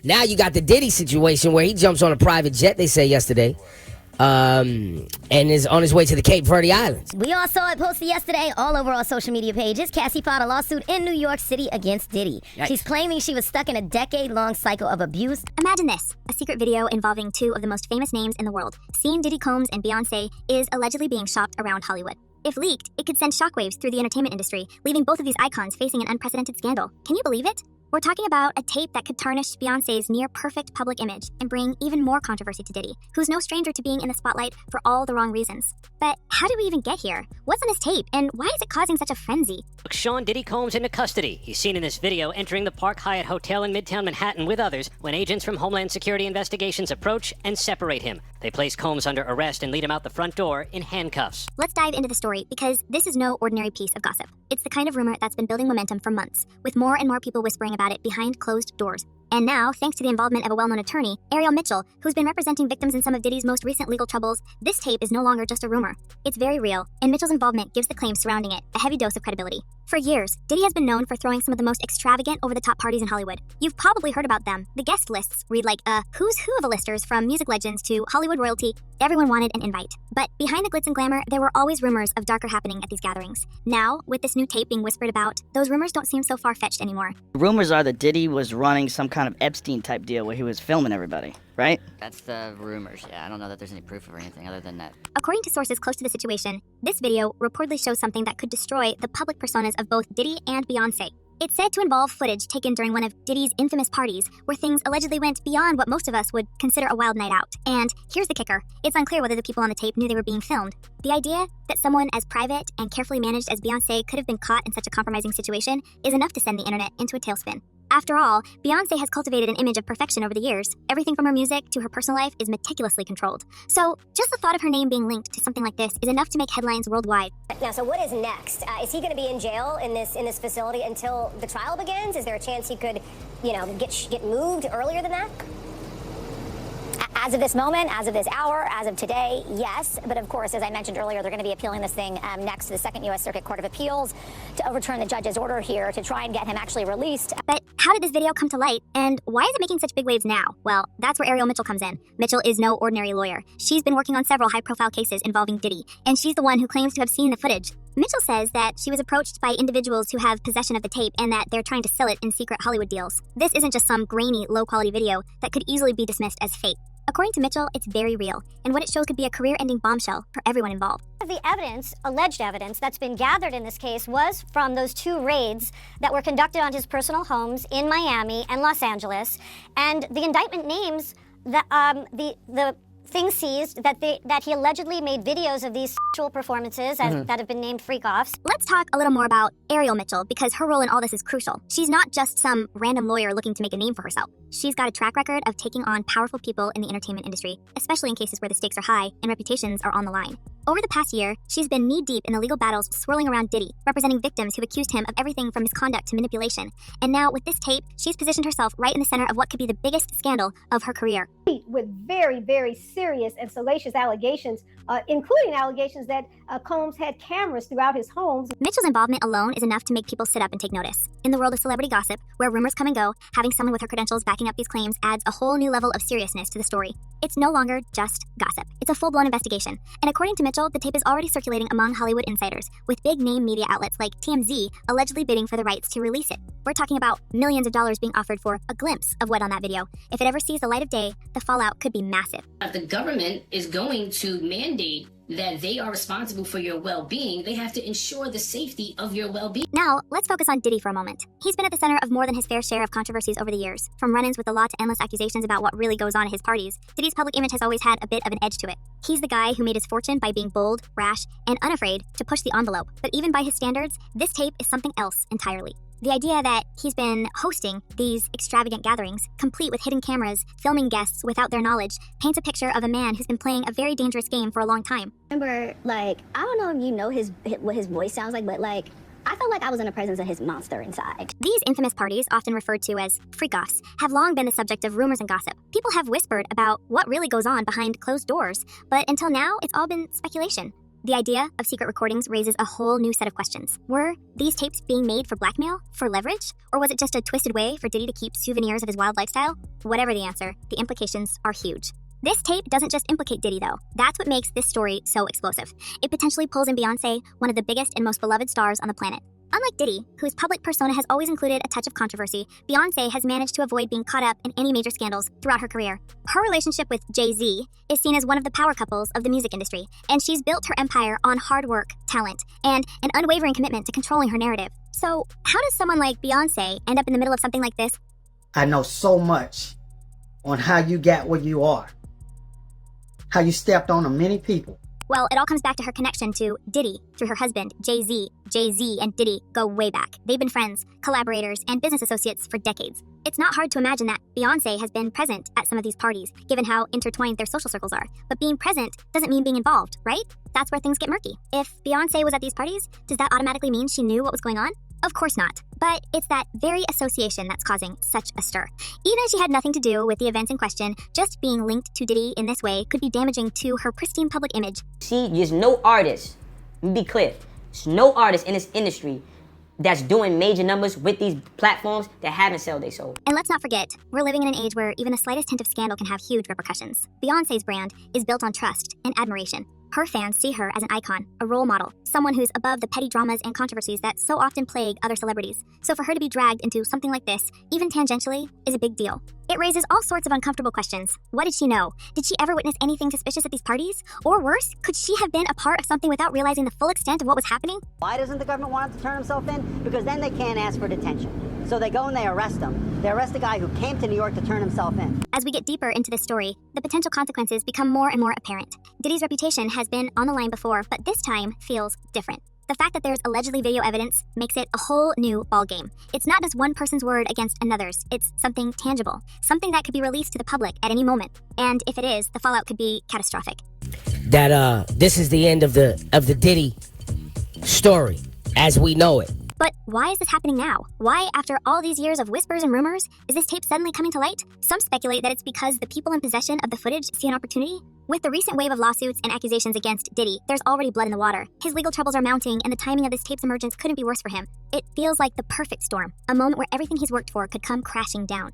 Now you got the Diddy situation where he jumps on a private jet, they say yesterday, and is on his way to the Cape Verde Islands. We all saw it posted yesterday all over our social media pages. Cassie filed a lawsuit in New York City against Diddy. Yikes. She's claiming she was stuck in a decade-long cycle of abuse. Imagine this, a secret video involving two of the most famous names in the world. Seeing Diddy Combs and Beyoncé is allegedly being shopped around Hollywood. If leaked, it could send shockwaves through the entertainment industry, leaving both of these icons facing an unprecedented scandal. Can you believe it? We're talking about a tape that could tarnish Beyoncé's near-perfect public image and bring even more controversy to Diddy, who's no stranger to being in the spotlight for all the wrong reasons. But how did we even get here? What's on this tape, and why is it causing such a frenzy? Look, Sean Diddy Combs into custody. He's seen in this video entering the Park Hyatt Hotel in Midtown Manhattan with others when agents from Homeland Security Investigations approach and separate him. They place Combs under arrest and lead him out the front door in handcuffs. Let's dive into the story, because this is no ordinary piece of gossip. It's the kind of rumor that's been building momentum for months, with more and more people whispering about it behind closed doors. And now, thanks to the involvement of a well-known attorney, Ariel Mitchell, who's been representing victims in some of Diddy's most recent legal troubles, this tape is no longer just a rumor. It's very real, and Mitchell's involvement gives the claims surrounding it a heavy dose of credibility. For years, Diddy has been known for throwing some of the most extravagant, over-the-top parties in Hollywood. You've probably heard about them. The guest lists read like a who's who of A-listers, from music legends to Hollywood royalty. Everyone wanted an invite. But behind the glitz and glamour, there were always rumors of darker happening at these gatherings. Now, with this new tape being whispered about, those rumors don't seem so far-fetched anymore. Rumors are that Diddy was running some kind of Epstein-type deal where he was filming everybody, right? That's the rumors, yeah. I don't know that there's any proof of anything other than that. According to sources close to the situation, this video reportedly shows something that could destroy the public personas of both Diddy and Beyoncé. It's said to involve footage taken during one of Diddy's infamous parties, where things allegedly went beyond what most of us would consider a wild night out. And here's the kicker. It's unclear whether the people on the tape knew they were being filmed. The idea that someone as private and carefully managed as Beyoncé could have been caught in such a compromising situation is enough to send the internet into a tailspin. After all, Beyoncé has cultivated an image of perfection over the years. Everything from her music to her personal life is meticulously controlled. So, just the thought of her name being linked to something like this is enough to make headlines worldwide. Now, so what is next? Is he going to be in jail in this facility until the trial begins? Is there a chance he could, get moved earlier than that? As of this moment, as of this hour, as of today, yes. But of course, as I mentioned earlier, they're going to be appealing this thing next to the Second U.S. Circuit Court of Appeals to overturn the judge's order here to try and get him actually released. But how did this video come to light, and why is it making such big waves now? Well, that's where Ariel Mitchell comes in. Mitchell is no ordinary lawyer. She's been working on several high-profile cases involving Diddy, and she's the one who claims to have seen the footage. Mitchell says that she was approached by individuals who have possession of the tape and that they're trying to sell it in secret Hollywood deals. This isn't just some grainy, low-quality video that could easily be dismissed as fake. According to Mitchell, it's very real, and what it shows could be a career-ending bombshell for everyone involved. The evidence, alleged evidence, that's been gathered in this case was from those two raids that were conducted on his personal homes in Miami and Los Angeles, and the indictment names the things seized that he allegedly made videos of these sexual performances that have been named freak-offs. Let's talk a little more about Ariel Mitchell, because her role in all this is crucial. She's not just some random lawyer looking to make a name for herself. She's got a track record of taking on powerful people in the entertainment industry, especially in cases where the stakes are high and reputations are on the line. Over the past year, she's been knee-deep in the legal battles swirling around Diddy, representing victims who've accused him of everything from misconduct to manipulation. And now, with this tape, she's positioned herself right in the center of what could be the biggest scandal of her career. With very, very serious and salacious allegations, including allegations that Combs had cameras throughout his homes. Mitchell's involvement alone is enough to make people sit up and take notice. In the world of celebrity gossip, where rumors come and go, having someone with her credentials backing up these claims adds a whole new level of seriousness to the story. It's no longer just gossip. It's a full-blown investigation. And according to Mitchell, the tape is already circulating among Hollywood insiders, with big-name media outlets like TMZ allegedly bidding for the rights to release it. We're talking about millions of dollars being offered for a glimpse of what on that video. If it ever sees the light of day, the fallout could be massive. If the government is going to mandate that they are responsible for your well-being, they have to ensure the safety of your well-being. Now, let's focus on Diddy for a moment. He's been at the center of more than his fair share of controversies over the years, from run-ins with the law to endless accusations about what really goes on at his parties. Diddy's public image has always had a bit of an edge to it. He's the guy who made his fortune by being bold, rash, and unafraid to push the envelope. But even by his standards, this tape is something else entirely. The idea that he's been hosting these extravagant gatherings, complete with hidden cameras, filming guests without their knowledge, paints a picture of a man who's been playing a very dangerous game for a long time. Remember, I don't know if you know what his voice sounds like, but I felt like I was in the presence of his monster inside. These infamous parties, often referred to as freak-offs, have long been the subject of rumors and gossip. People have whispered about what really goes on behind closed doors, but until now, it's all been speculation. The idea of secret recordings raises a whole new set of questions. Were these tapes being made for blackmail, for leverage, or was it just a twisted way for Diddy to keep souvenirs of his wild lifestyle? Whatever the answer, the implications are huge. This tape doesn't just implicate Diddy, though. That's what makes this story so explosive. It potentially pulls in Beyoncé, one of the biggest and most beloved stars on the planet. Unlike Diddy, whose public persona has always included a touch of controversy, Beyoncé has managed to avoid being caught up in any major scandals throughout her career. Her relationship with Jay-Z is seen as one of the power couples of the music industry, and she's built her empire on hard work, talent, and an unwavering commitment to controlling her narrative. So, how does someone like Beyoncé end up in the middle of something like this? I know so much on how you got where you are, how you stepped on many people. Well, it all comes back to her connection to Diddy through her husband, Jay-Z. Jay-Z and Diddy go way back. They've been friends, collaborators, and business associates for decades. It's not hard to imagine that Beyoncé has been present at some of these parties, given how intertwined their social circles are. But being present doesn't mean being involved, right? That's where things get murky. If Beyoncé was at these parties, does that automatically mean she knew what was going on? Of course not. But it's that very association that's causing such a stir. Even if she had nothing to do with the events in question, just being linked to Diddy in this way could be damaging to her pristine public image. See, there's no artist, let me be clear, there's no artist in this industry that's doing major numbers with these platforms that haven't sold their soul. And let's not forget, we're living in an age where even the slightest hint of scandal can have huge repercussions. Beyoncé's brand is built on trust and admiration. Her fans see her as an icon, a role model, someone who's above the petty dramas and controversies that so often plague other celebrities. So for her to be dragged into something like this, even tangentially, is a big deal. It raises all sorts of uncomfortable questions. What did she know? Did she ever witness anything suspicious at these parties? Or worse, could she have been a part of something without realizing the full extent of what was happening? Why doesn't the government want him to turn himself in? Because then they can't ask for detention. So they go and they arrest him. They arrest a guy who came to New York to turn himself in. As we get deeper into this story, the potential consequences become more and more apparent. Diddy's reputation has been on the line before, but this time feels different. The fact that there's allegedly video evidence makes it a whole new ballgame. It's not just one person's word against another's. It's something tangible, something that could be released to the public at any moment. And if it is, the fallout could be catastrophic. That this is the end of the Diddy story as we know it. But why is this happening now? Why, after all these years of whispers and rumors, is this tape suddenly coming to light? Some speculate that it's because the people in possession of the footage see an opportunity. With the recent wave of lawsuits and accusations against Diddy, there's already blood in the water. His legal troubles are mounting, and the timing of this tape's emergence couldn't be worse for him. It feels like the perfect storm, a moment where everything he's worked for could come crashing down.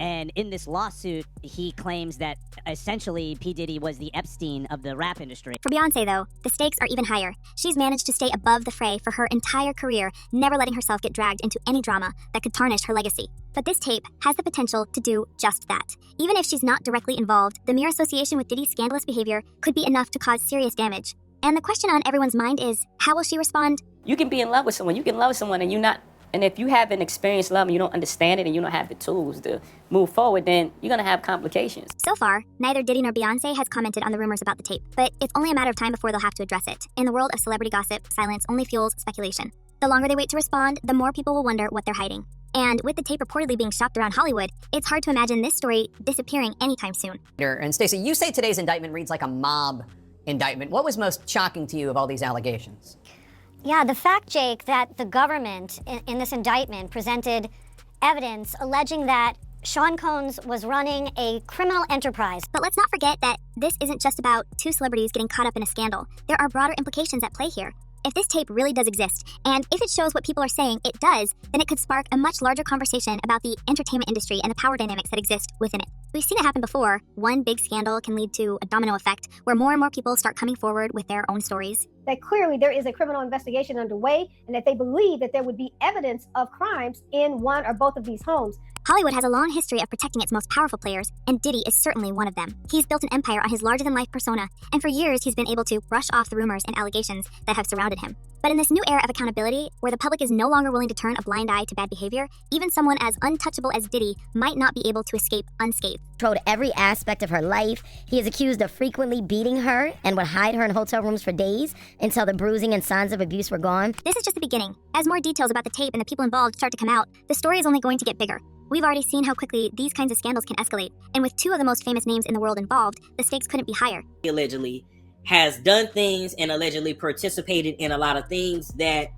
And in this lawsuit, he claims that essentially P. Diddy was the Epstein of the rap industry. For Beyoncé, though, the stakes are even higher. She's managed to stay above the fray for her entire career, never letting herself get dragged into any drama that could tarnish her legacy. But this tape has the potential to do just that. Even if she's not directly involved, the mere association with Diddy's scandalous behavior could be enough to cause serious damage. And the question on everyone's mind is, how will she respond? You can be in love with someone, you can love someone and you're not. And if you haven't experienced love and you don't understand it and you don't have the tools to move forward, then you're going to have complications. So far, neither Diddy nor Beyoncé has commented on the rumors about the tape, but it's only a matter of time before they'll have to address it. In the world of celebrity gossip, silence only fuels speculation. The longer they wait to respond, the more people will wonder what they're hiding. And with the tape reportedly being shopped around Hollywood, it's hard to imagine this story disappearing anytime soon. And Stacey, you say today's indictment reads like a mob indictment. What was most shocking to you of all these allegations? Yeah, the fact, Jake, that the government in this indictment presented evidence alleging that Sean Combs was running a criminal enterprise. But let's not forget that this isn't just about two celebrities getting caught up in a scandal. There are broader implications at play here. If this tape really does exist, and if it shows what people are saying it does, then it could spark a much larger conversation about the entertainment industry and the power dynamics that exist within it. We've seen it happen before. One big scandal can lead to a domino effect where more and more people start coming forward with their own stories. That clearly there is a criminal investigation underway and that they believe that there would be evidence of crimes in one or both of these homes. Hollywood has a long history of protecting its most powerful players, and Diddy is certainly one of them. He's built an empire on his larger-than-life persona, and for years he's been able to brush off the rumors and allegations that have surrounded him. But in this new era of accountability, where the public is no longer willing to turn a blind eye to bad behavior, even someone as untouchable as Diddy might not be able to escape unscathed. Controlled every aspect of her life. He is accused of frequently beating her and would hide her in hotel rooms for days until the bruising and signs of abuse were gone. This is just the beginning. As more details about the tape and the people involved start to come out, the story is only going to get bigger. We've already seen how quickly these kinds of scandals can escalate, and with two of the most famous names in the world involved, the stakes couldn't be higher. He allegedly has done things and allegedly participated in a lot of things that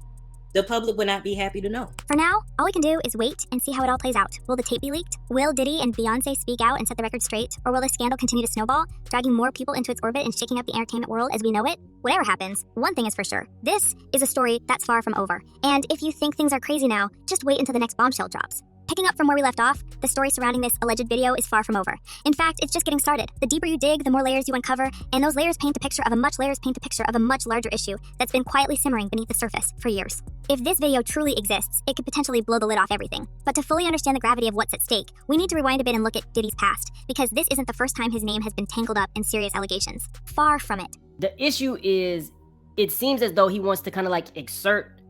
the public would not be happy to know. For now, all we can do is wait and see how it all plays out. Will the tape be leaked? Will Diddy and Beyoncé speak out and set the record straight? Or will the scandal continue to snowball, dragging more people into its orbit and shaking up the entertainment world as we know it? Whatever happens, one thing is for sure. This is a story that's far from over. And if you think things are crazy now, just wait until the next bombshell drops. Picking up from where we left off, the story surrounding this alleged video is far from over. In fact, it's just getting started. The deeper you dig, the more layers you uncover, and those layers paint a picture of a much larger issue that's been quietly simmering beneath the surface for years. If this video truly exists, it could potentially blow the lid off everything. But to fully understand the gravity of what's at stake, we need to rewind a bit and look at Diddy's past, because this isn't the first time his name has been tangled up in serious allegations. Far from it. The issue is, it seems as though he wants to kind of like exert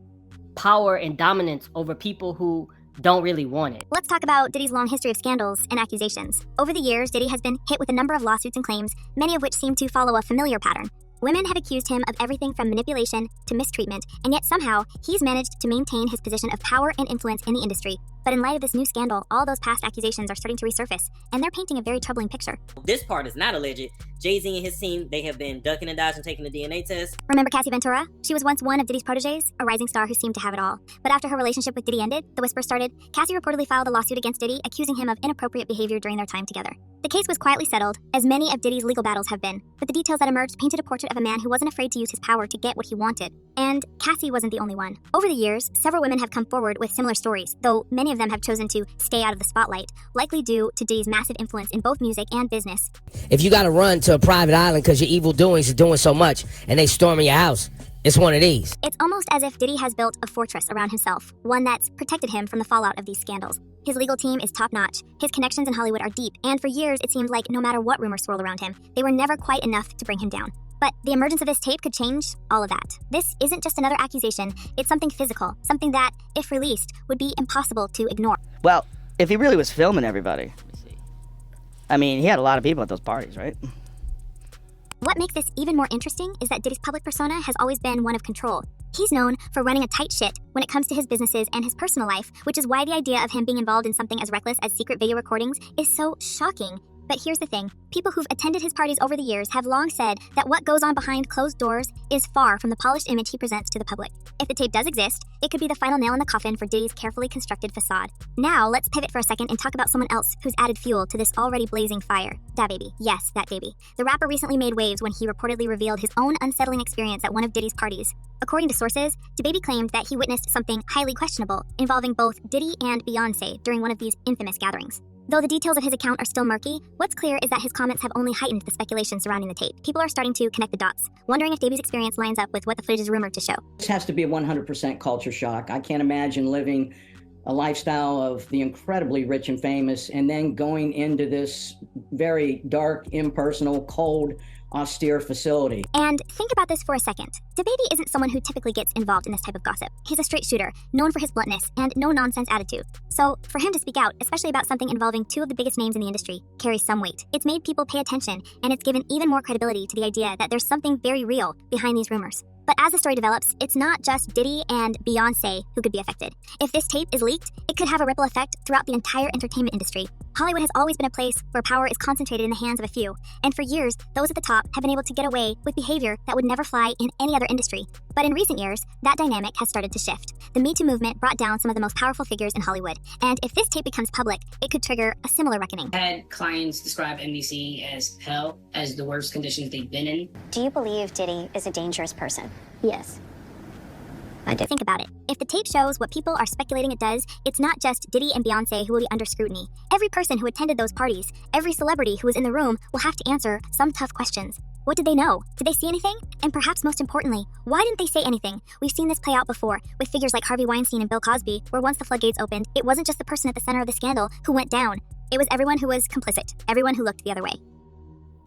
power and dominance over people who don't really want it. Let's talk about Diddy's long history of scandals and accusations. Over the years, Diddy has been hit with a number of lawsuits and claims, many of which seem to follow a familiar pattern. Women have accused him of everything from manipulation to mistreatment, and yet somehow he's managed to maintain his position of power and influence in the industry. But in light of this new scandal, all those past accusations are starting to resurface, and they're painting a very troubling picture. This part is not alleged. Jay-Z and his team, they have been ducking and dodging taking the DNA test. Remember Cassie Ventura? She was once one of Diddy's proteges, a rising star who seemed to have it all. But after her relationship with Diddy ended, the whispers started. Cassie reportedly filed a lawsuit against Diddy, accusing him of inappropriate behavior during their time together. The case was quietly settled, as many of Diddy's legal battles have been, but the details that emerged painted a portrait of a man who wasn't afraid to use his power to get what he wanted. And Cassie wasn't the only one. Over the years, several women have come forward with similar stories, though many of them have chosen to stay out of the spotlight, likely due to Diddy's massive influence in both music and business. If you gotta run to a private island because your evil doings are doing so much and they storming your house, it's one of these. It's almost as if Diddy has built a fortress around himself, one that's protected him from the fallout of these scandals. His legal team is top-notch, his connections in Hollywood are deep, and for years it seemed like no matter what rumors swirled around him, they were never quite enough to bring him down. But the emergence of this tape could change all of that. This isn't just another accusation, it's something physical, something that, if released, would be impossible to ignore. Well, if he really was filming everybody, I mean, he had a lot of people at those parties, right? What makes this even more interesting is that Diddy's public persona has always been one of control. He's known for running a tight ship when it comes to his businesses and his personal life, which is why the idea of him being involved in something as reckless as secret video recordings is so shocking. But here's the thing. People who've attended his parties over the years have long said that what goes on behind closed doors is far from the polished image he presents to the public. If the tape does exist, it could be the final nail in the coffin for Diddy's carefully constructed facade. Now, let's pivot for a second and talk about someone else who's added fuel to this already blazing fire. DaBaby. Yes, DaBaby. The rapper recently made waves when he reportedly revealed his own unsettling experience at one of Diddy's parties. According to sources, DaBaby claimed that he witnessed something highly questionable involving both Diddy and Beyoncé during one of these infamous gatherings. Though the details of his account are still murky, what's clear is that his comments have only heightened the speculation surrounding the tape. People are starting to connect the dots, wondering if DaBaby's experience lines up with what the footage is rumored to show. This has to be a 100% culture shock. I can't imagine living a lifestyle of the incredibly rich and famous and then going into this very dark, impersonal, cold, austere facility. And think about this for a second. DaBaby isn't someone who typically gets involved in this type of gossip. He's a straight shooter, known for his bluntness and no-nonsense attitude. So for him to speak out, especially about something involving two of the biggest names in the industry, carries some weight. It's made people pay attention, and it's given even more credibility to the idea that there's something very real behind these rumors. But as the story develops, it's not just Diddy and Beyoncé who could be affected. If this tape is leaked, it could have a ripple effect throughout the entire entertainment industry. Hollywood has always been a place where power is concentrated in the hands of a few, and for years, those at the top have been able to get away with behavior that would never fly in any other industry. But in recent years, that dynamic has started to shift. The Me Too movement brought down some of the most powerful figures in Hollywood, and if this tape becomes public, it could trigger a similar reckoning. I had clients describe NBC as hell, as the worst conditions they've been in. Do you believe Diddy is a dangerous person? Yes. I do. Think about it. If the tape shows what people are speculating it does, it's not just Diddy and Beyoncé who will be under scrutiny. Every person who attended those parties, every celebrity who was in the room will have to answer some tough questions. What did they know? Did they see anything? And perhaps most importantly, why didn't they say anything? We've seen this play out before with figures like Harvey Weinstein and Bill Cosby, where once the floodgates opened, it wasn't just the person at the center of the scandal who went down. It was everyone who was complicit, everyone who looked the other way.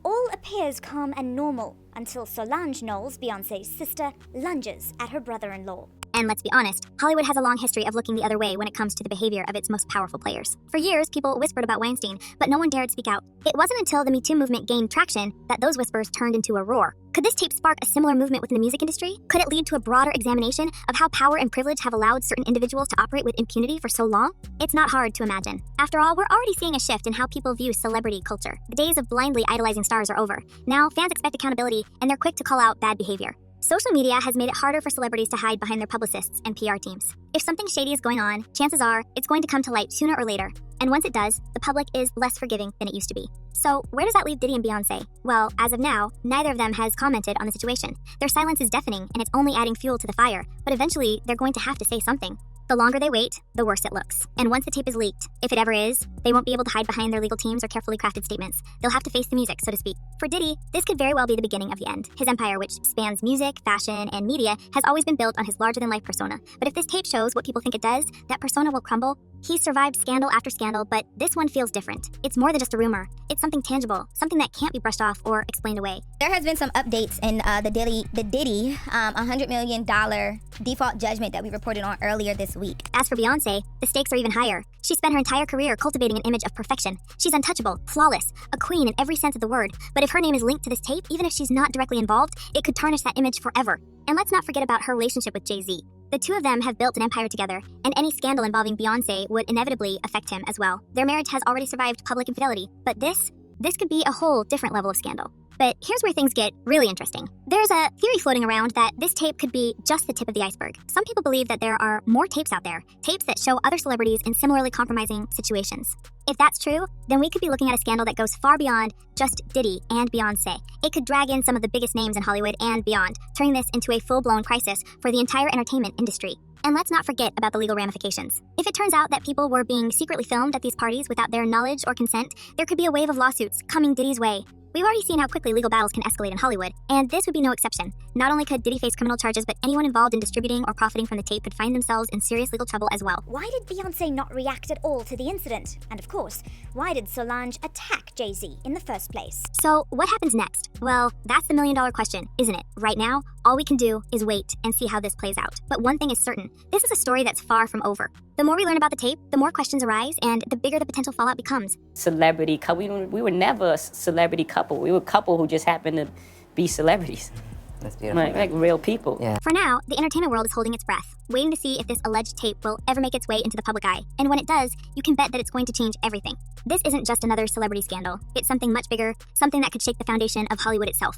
All appears calm and normal until Solange Knowles, Beyoncé's sister, lunges at her brother-in-law. And let's be honest, Hollywood has a long history of looking the other way when it comes to the behavior of its most powerful players. For years, people whispered about Weinstein, but no one dared speak out. It wasn't until the Me Too movement gained traction that those whispers turned into a roar. Could this tape spark a similar movement within the music industry? Could it lead to a broader examination of how power and privilege have allowed certain individuals to operate with impunity for so long? It's not hard to imagine. After all, we're already seeing a shift in how people view celebrity culture. The days of blindly idolizing stars are over. Now, fans expect accountability, and they're quick to call out bad behavior. Social media has made it harder for celebrities to hide behind their publicists and PR teams. If something shady is going on, chances are it's going to come to light sooner or later. And once it does, the public is less forgiving than it used to be. So where does that leave Diddy and Beyoncé? Well, as of now, neither of them has commented on the situation. Their silence is deafening and it's only adding fuel to the fire, but eventually they're going to have to say something. The longer they wait, the worse it looks. And once the tape is leaked, if it ever is, they won't be able to hide behind their legal teams or carefully crafted statements. They'll have to face the music, so to speak. For Diddy, this could very well be the beginning of the end. His empire, which spans music, fashion, and media, has always been built on his larger-than-life persona. But if this tape shows what people think it does, that persona will crumble. He's survived scandal after scandal, but this one feels different. It's more than just a rumor. It's something tangible, something that can't be brushed off or explained away. There has been some updates in the Diddy $100 million default judgment that we reported on earlier this week. As for Beyoncé, the stakes are even higher. She spent her entire career cultivating an image of perfection. She's untouchable, flawless, a queen in every sense of the word. But if her name is linked to this tape, even if she's not directly involved, it could tarnish that image forever. And let's not forget about her relationship with Jay-Z. The two of them have built an empire together, and any scandal involving Beyoncé would inevitably affect him as well. Their marriage has already survived public infidelity, but this could be a whole different level of scandal. But here's where things get really interesting. There's a theory floating around that this tape could be just the tip of the iceberg. Some people believe that there are more tapes out there, tapes that show other celebrities in similarly compromising situations. If that's true, then we could be looking at a scandal that goes far beyond just Diddy and Beyoncé. It could drag in some of the biggest names in Hollywood and beyond, turning this into a full-blown crisis for the entire entertainment industry. And let's not forget about the legal ramifications. If it turns out that people were being secretly filmed at these parties without their knowledge or consent, there could be a wave of lawsuits coming Diddy's way. We've already seen how quickly legal battles can escalate in Hollywood, and this would be no exception. Not only could Diddy face criminal charges, but anyone involved in distributing or profiting from the tape could find themselves in serious legal trouble as well. Why did Beyoncé not react at all to the incident? And of course, why did Solange attack Jay-Z in the first place? So, what happens next? Well, that's the million-dollar question, isn't it? Right now, all we can do is wait and see how this plays out. But one thing is certain, this is a story that's far from over. The more we learn about the tape, the more questions arise, and the bigger the potential fallout becomes. Celebrity couple. We were never a celebrity couple. We were a couple who just happened to be celebrities. That's beautiful. Like real people. Yeah. For now, the entertainment world is holding its breath, waiting to see if this alleged tape will ever make its way into the public eye. And when it does, you can bet that it's going to change everything. This isn't just another celebrity scandal. It's something much bigger, something that could shake the foundation of Hollywood itself.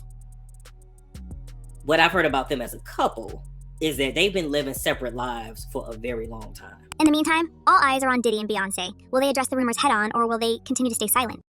What I've heard about them as a couple is that they've been living separate lives for a very long time. In the meantime, all eyes are on Diddy and Beyoncé. Will they address the rumors head on, or will they continue to stay silent?